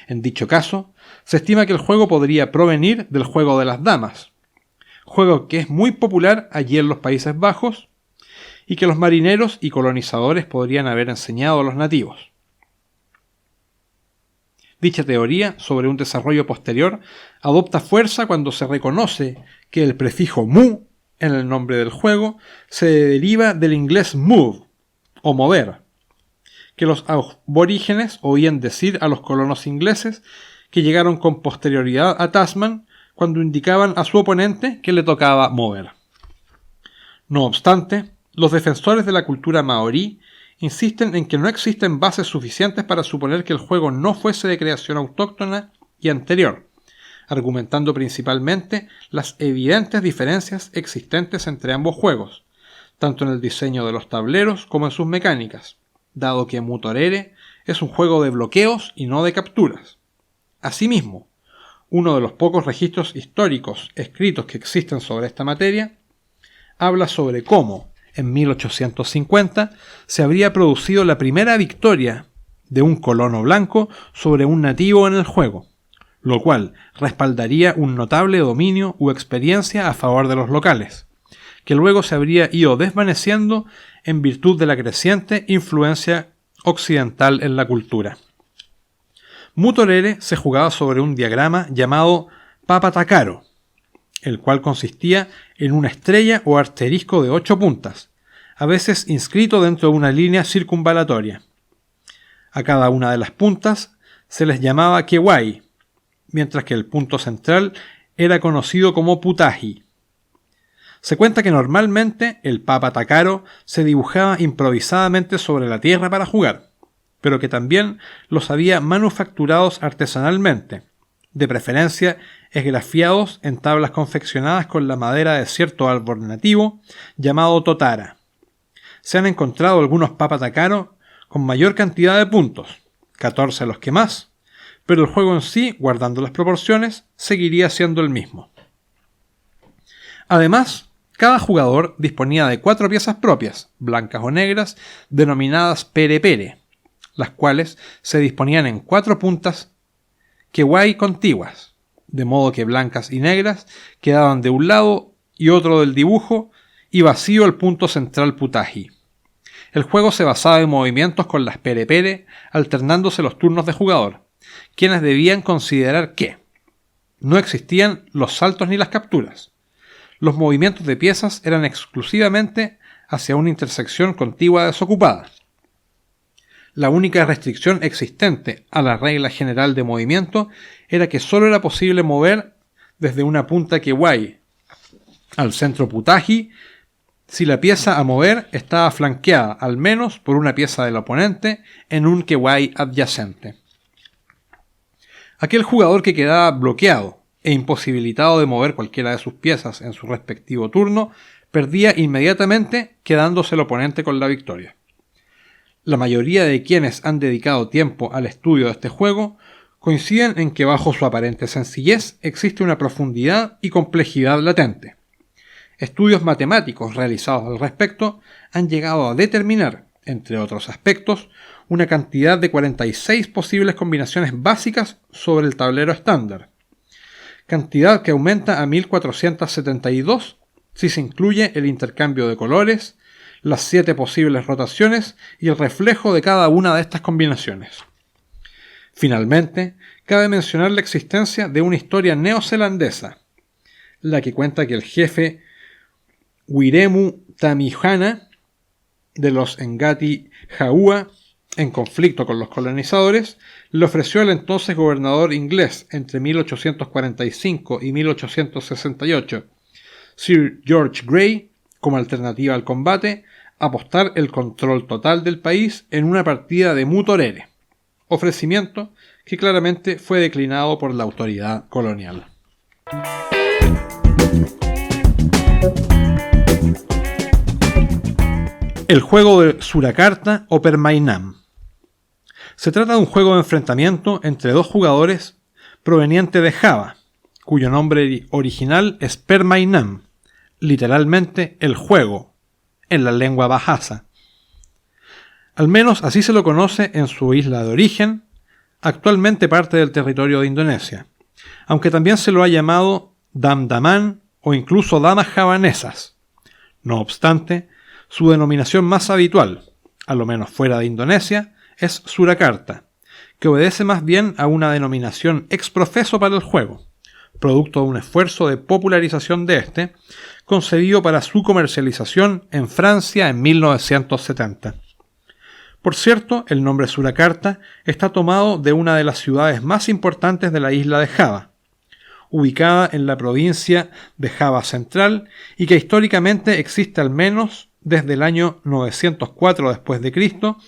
En dicho caso, se estima que el juego podría provenir del juego de las damas, juego que es muy popular allí en los Países Bajos y que los marineros y colonizadores podrían haber enseñado a los nativos. Dicha teoría sobre un desarrollo posterior adopta fuerza cuando se reconoce que el prefijo mu en el nombre del juego se deriva del inglés move o mover, que los aborígenes oían decir a los colonos ingleses que llegaron con posterioridad a Tasman cuando indicaban a su oponente que le tocaba mover. No obstante, los defensores de la cultura maorí insisten en que no existen bases suficientes para suponer que el juego no fuese de creación autóctona y anterior, argumentando principalmente las evidentes diferencias existentes entre ambos juegos, tanto en el diseño de los tableros como en sus mecánicas, dado que Mu Torere es un juego de bloqueos y no de capturas. Asimismo, uno de los pocos registros históricos escritos que existen sobre esta materia habla sobre cómo, en 1850, se habría producido la primera victoria de un colono blanco sobre un nativo en el juego, lo cual respaldaría un notable dominio u experiencia a favor de los locales, que luego se habría ido desvaneciendo en virtud de la creciente influencia occidental en la cultura. Mu Torere se jugaba sobre un diagrama llamado Papatakaro, el cual consistía en una estrella o asterisco de 8 puntas, a veces inscrito dentro de una línea circunvalatoria. A cada una de las puntas se les llamaba Kewai, mientras que el punto central era conocido como Putahi. Se cuenta que normalmente el Papatakaro se dibujaba improvisadamente sobre la tierra para jugar, pero que también los había manufacturados artesanalmente, de preferencia esgrafiados en tablas confeccionadas con la madera de cierto árbol nativo llamado totara. Se han encontrado algunos Papatakaro con mayor cantidad de puntos, 14 los que más, pero el juego en sí, guardando las proporciones, seguiría siendo el mismo. Además, cada jugador disponía de 4 piezas propias, blancas o negras, denominadas pere-pere, las cuales se disponían en 4 puntas Kewai contiguas, de modo que blancas y negras quedaban de un lado y otro del dibujo y vacío el punto central Putahi. El juego se basaba en movimientos con las pere-pere alternándose los turnos de jugador, quienes debían considerar que no existían los saltos ni las capturas. Los movimientos de piezas eran exclusivamente hacia una intersección contigua desocupada. La única restricción existente a la regla general de movimiento era que solo era posible mover desde una punta Kewai al centro Putahi si la pieza a mover estaba flanqueada al menos por una pieza del oponente en un Kewai adyacente. Aquel jugador que quedaba bloqueado e imposibilitado de mover cualquiera de sus piezas en su respectivo turno perdía inmediatamente, quedándose el oponente con la victoria. La mayoría de quienes han dedicado tiempo al estudio de este juego coinciden en que bajo su aparente sencillez existe una profundidad y complejidad latente. Estudios matemáticos realizados al respecto han llegado a determinar, entre otros aspectos, una cantidad de 46 posibles combinaciones básicas sobre el tablero estándar, cantidad que aumenta a 1472 si se incluye el intercambio de colores, las 7 posibles rotaciones y el reflejo de cada una de estas combinaciones. Finalmente, cabe mencionar la existencia de una historia neozelandesa, la que cuenta que el jefe Wiremu Tamihana de los Ngati Jaua, en conflicto con los colonizadores, le ofreció al entonces gobernador inglés entre 1845 y 1868, Sir George Grey, como alternativa al combate, apostar el control total del país en una partida de mutorere, ofrecimiento que claramente fue declinado por la autoridad colonial. El juego de Surakarta o Permainan. Se trata de un juego de enfrentamiento entre dos jugadores proveniente de Java, cuyo nombre original es Permainan, literalmente el juego, en la lengua bahasa. Al menos así se lo conoce en su isla de origen, actualmente parte del territorio de Indonesia, aunque también se lo ha llamado Damdaman o incluso damas javanesas. No obstante, su denominación más habitual, a lo menos fuera de Indonesia, es Surakarta, que obedece más bien a una denominación ex profeso para el juego, producto de un esfuerzo de popularización de este, concebido para su comercialización en Francia en 1970. Por cierto, el nombre Surakarta está tomado de una de las ciudades más importantes de la isla de Java, ubicada en la provincia de Java Central y que históricamente existe al menos desde el año 904 después de Cristo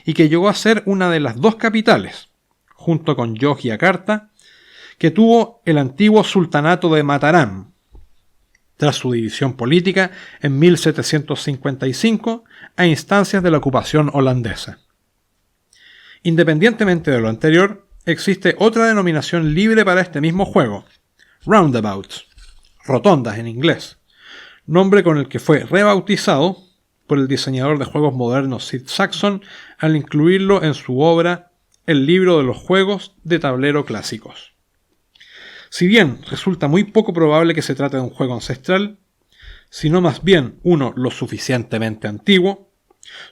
y que llegó a ser una de las dos capitales, junto con Yogyakarta, que tuvo el antiguo sultanato de Mataram, tras su división política en 1755 a instancias de la ocupación holandesa. Independientemente de lo anterior, existe otra denominación libre para este mismo juego, roundabouts, rotondas en inglés, nombre con el que fue rebautizado por el diseñador de juegos modernos Sid Saxon al incluirlo en su obra El libro de los juegos de tablero clásicos. Si bien resulta muy poco probable que se trate de un juego ancestral, sino más bien uno lo suficientemente antiguo,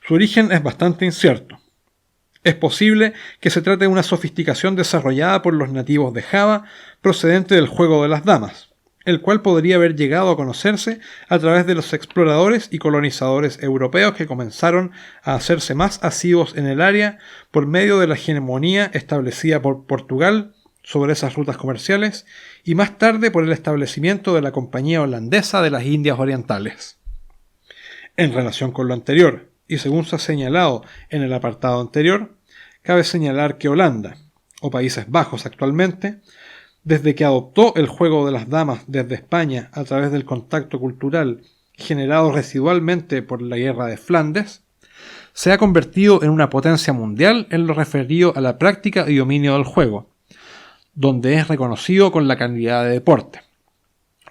su origen es bastante incierto. Es posible que se trate de una sofisticación desarrollada por los nativos de Java procedente del juego de las damas, el cual podría haber llegado a conocerse a través de los exploradores y colonizadores europeos que comenzaron a hacerse más asiduos en el área por medio de la hegemonía establecida por Portugal sobre esas rutas comerciales y más tarde por el establecimiento de la Compañía Holandesa de las Indias Orientales. En relación con lo anterior, y según se ha señalado en el apartado anterior, cabe señalar que Holanda, o Países Bajos actualmente, desde que adoptó el juego de las damas desde España a través del contacto cultural generado residualmente por la Guerra de Flandes, se ha convertido en una potencia mundial en lo referido a la práctica y dominio del juego, donde es reconocido con la calidad de deporte,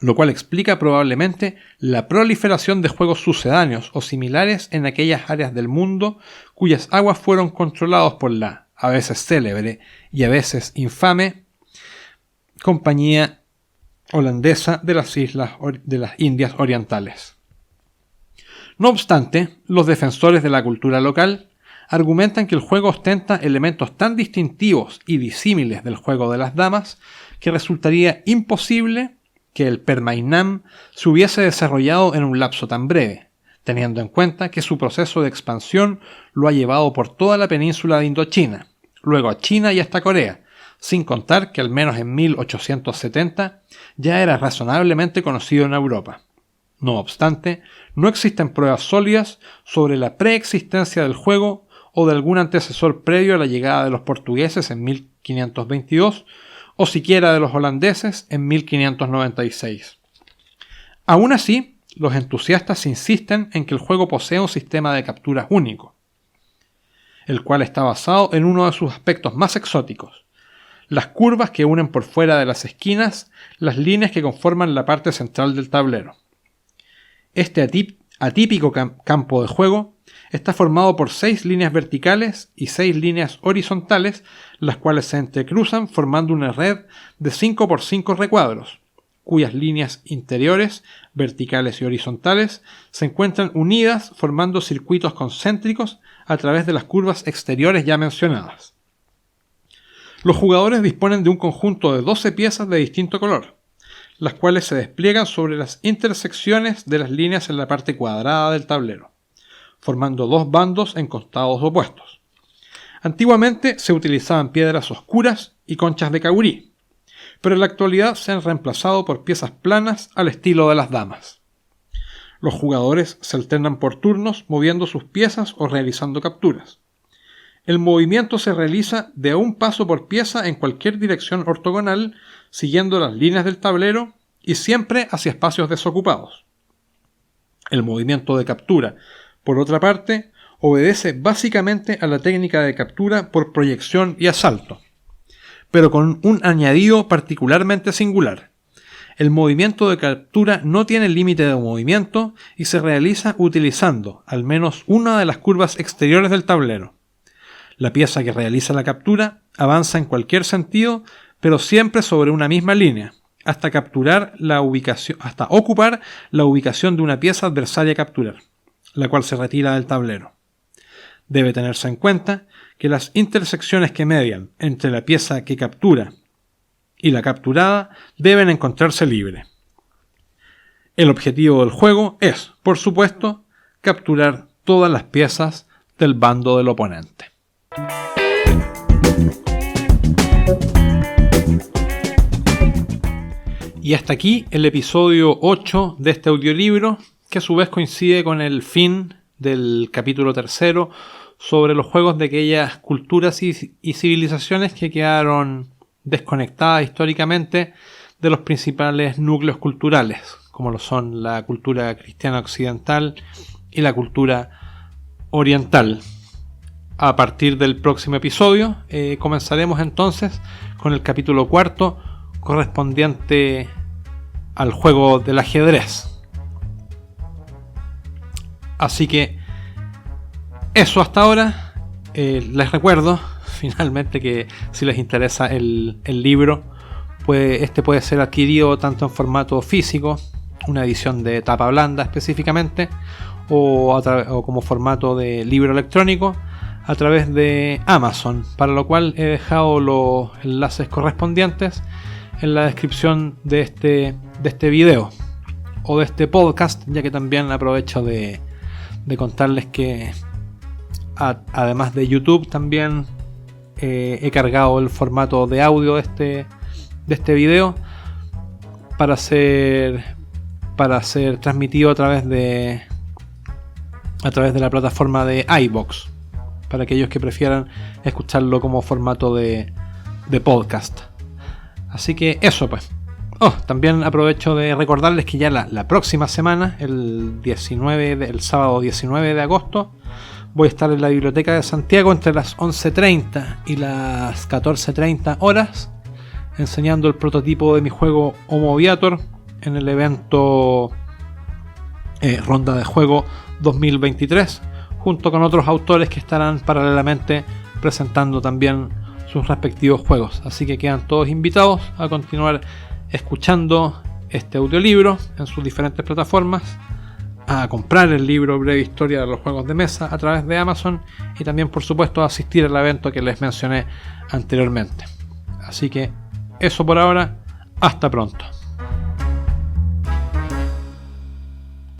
lo cual explica probablemente la proliferación de juegos sucedáneos o similares en aquellas áreas del mundo cuyas aguas fueron controlados por la, a veces célebre y a veces infame, Compañía Holandesa de las Islas de las Indias Orientales. No obstante, los defensores de la cultura local argumentan que el juego ostenta elementos tan distintivos y disímiles del juego de las damas que resultaría imposible que el Permainan se hubiese desarrollado en un lapso tan breve, teniendo en cuenta que su proceso de expansión lo ha llevado por toda la península de Indochina, luego a China y hasta Corea, sin contar que al menos en 1870 ya era razonablemente conocido en Europa. No obstante, no existen pruebas sólidas sobre la preexistencia del juego o de algún antecesor previo a la llegada de los portugueses en 1522 o siquiera de los holandeses en 1596. Aún así, los entusiastas insisten en que el juego posee un sistema de capturas único, el cual está basado en uno de sus aspectos más exóticos: las curvas que unen por fuera de las esquinas las líneas que conforman la parte central del tablero. Este atípico campo de juego está formado por 6 líneas verticales y 6 líneas horizontales, las cuales se entrecruzan formando una red de 5 por 5 recuadros, cuyas líneas interiores, verticales y horizontales, se encuentran unidas formando circuitos concéntricos a través de las curvas exteriores ya mencionadas. Los jugadores disponen de un conjunto de 12 piezas de distinto color, las cuales se despliegan sobre las intersecciones de las líneas en la parte cuadrada del tablero, formando dos bandos en costados opuestos. Antiguamente se utilizaban piedras oscuras y conchas de caurí, pero en la actualidad se han reemplazado por piezas planas al estilo de las damas. Los jugadores se alternan por turnos moviendo sus piezas o realizando capturas. El movimiento se realiza de a un paso por pieza en cualquier dirección ortogonal, siguiendo las líneas del tablero y siempre hacia espacios desocupados. El movimiento de captura, por otra parte, obedece básicamente a la técnica de captura por proyección y asalto, pero con un añadido particularmente singular. El movimiento de captura no tiene límite de movimiento y se realiza utilizando al menos una de las curvas exteriores del tablero. La pieza que realiza la captura avanza en cualquier sentido, pero siempre sobre una misma línea, hasta ocupar la ubicación de una pieza adversaria a capturar, la cual se retira del tablero. Debe tenerse en cuenta que las intersecciones que median entre la pieza que captura y la capturada deben encontrarse libre. El objetivo del juego es, por supuesto, capturar todas las piezas del bando del oponente. Y hasta aquí el episodio 8 de este audiolibro, que a su vez coincide con el fin del capítulo 3 sobre los juegos de aquellas culturas y civilizaciones que quedaron desconectadas históricamente de los principales núcleos culturales, como lo son la cultura cristiana occidental y la cultura oriental. A partir del próximo episodio comenzaremos entonces con el capítulo 4 correspondiente al juego del ajedrez. Así que eso hasta ahora. Les recuerdo finalmente que si les interesa el libro, este puede ser adquirido tanto en formato físico, una edición de tapa blanda específicamente, o como formato de libro electrónico a través de Amazon, para lo cual he dejado los enlaces correspondientes en la descripción de este video o de este podcast, ya que también aprovecho de contarles que además de YouTube también he cargado el formato de audio de este video para ser transmitido a través de la plataforma de iVoox, para aquellos que prefieran escucharlo como formato de podcast. Así que eso pues. También aprovecho de recordarles que ya la próxima semana, el sábado 19 de agosto, voy a estar en la Biblioteca de Santiago entre las 11:30 y las 14:30 horas, enseñando el prototipo de mi juego Homo Viator en el evento Ronda de Juego 2023, junto con otros autores que estarán paralelamente presentando también sus respectivos juegos. Así que quedan todos invitados a continuar escuchando este audiolibro en sus diferentes plataformas, a comprar el libro Breve Historia de los Juegos de Mesa a través de Amazon y también, por supuesto, a asistir al evento que les mencioné anteriormente. Así que eso por ahora, hasta pronto.